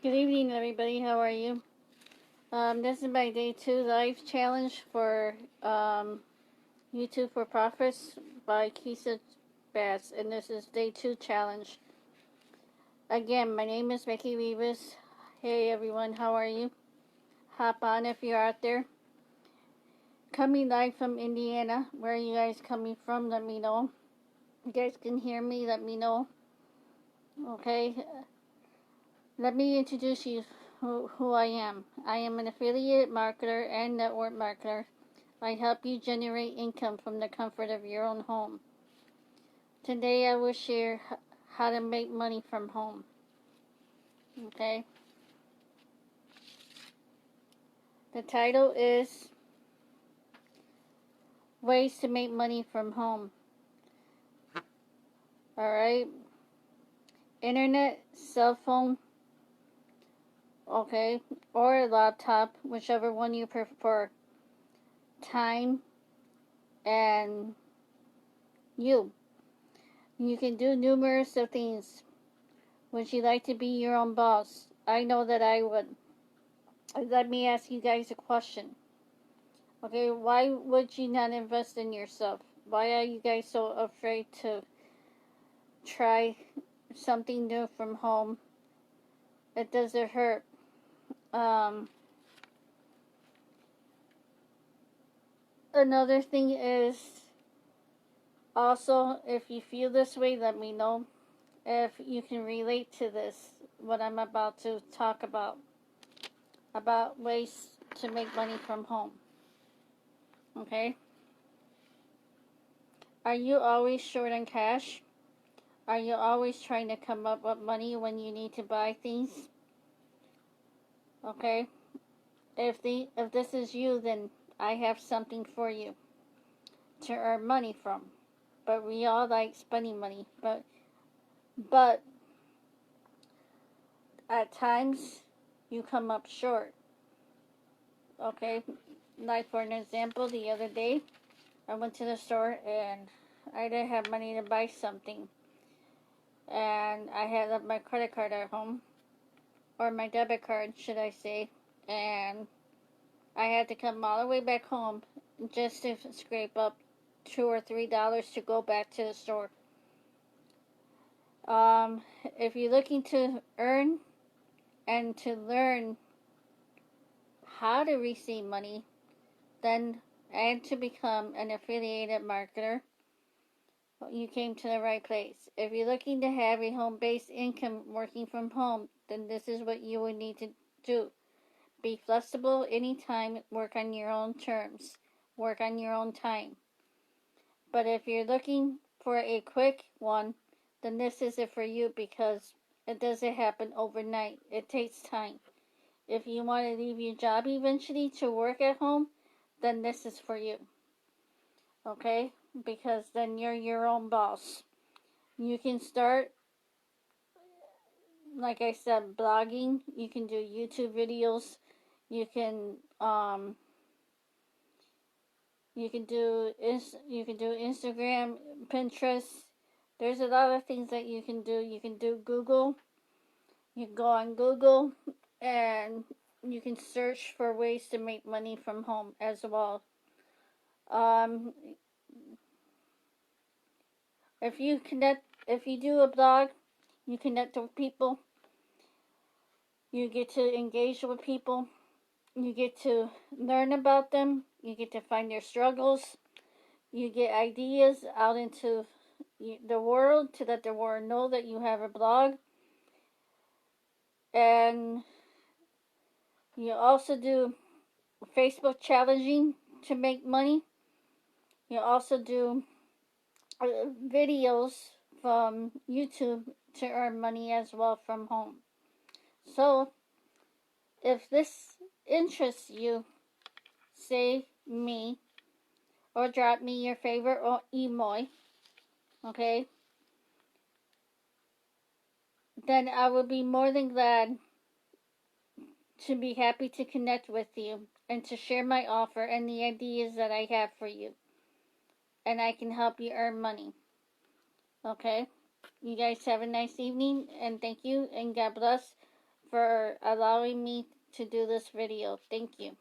Good evening, everybody. How are you? This is my day 2 live challenge for YouTube for Profits by Keysha Bass, and this is day 2 challenge. Again, my name is Becky Rivas. Hey, everyone. How are you? Hop on if you're out there. Coming live from Indiana. Where are you guys coming from? Let me know. You guys can hear me. Let me know. Okay. Let me introduce you who I am. I am an affiliate marketer and network marketer. I help you generate income from the comfort of your own home. Today I will share how to make money from home. Okay? The title is Ways to Make Money from Home. Alright? Internet, cell phone, okay, or a laptop, whichever one you prefer. Time and you. You can do numerous of things. Would you like to be your own boss? I know that I would. Let me ask you guys a question. Okay, why would you not invest in yourself? Why are you guys so afraid to try something new from home? It doesn't hurt. Another thing is, also, if you feel this way, let me know. If you can relate to this, what I'm about to talk about ways to make money from home. Okay? Are you always short on cash? Are you always trying to come up with money when you need to buy things? Okay? If this is you, then I have something for you to earn money from. But we all like spending money, but at times you come up short. Okay? Like for an example, the other day I went to the store and I didn't have money to buy something. And I had left my credit card at home, or my debit card, should I say, and I had to come all the way back home just to scrape up $2 or $3 to go back to the store. If you're looking to earn and to learn how to receive money, then and to become an affiliated marketer, you came to the right place. If you're looking to have a home-based income working from home, then this is what you would need to do. Be flexible anytime, work on your own terms, work on your own time. But if you're looking for a quick one, then this isn't for you, because it doesn't happen overnight. It takes time. If you want to leave your job eventually to work at home, then this is for you. Okay? Because then you're your own boss. You can start, like I said, blogging. You can do YouTube videos. You can do Instagram, Pinterest. There's a lot of things that you can do. You can do Google. You can go on Google and you can search for ways to make money from home as well. If you do a blog, you connect with people. You get to engage with people. You get to learn about them. You get to find their struggles. You get ideas out into the world to let the world know that you have a blog. And you also do Facebook challenging to make money. You also do videos from YouTube to earn money as well from home. So, if this interests you, say me, or drop me your favorite emoji, okay? Then I would be more than glad to be happy to connect with you and to share my offer and the ideas that I have for you. And I can help you earn money. Okay? You guys have a nice evening, and thank you, and God bless. for allowing me to do this video. Thank you.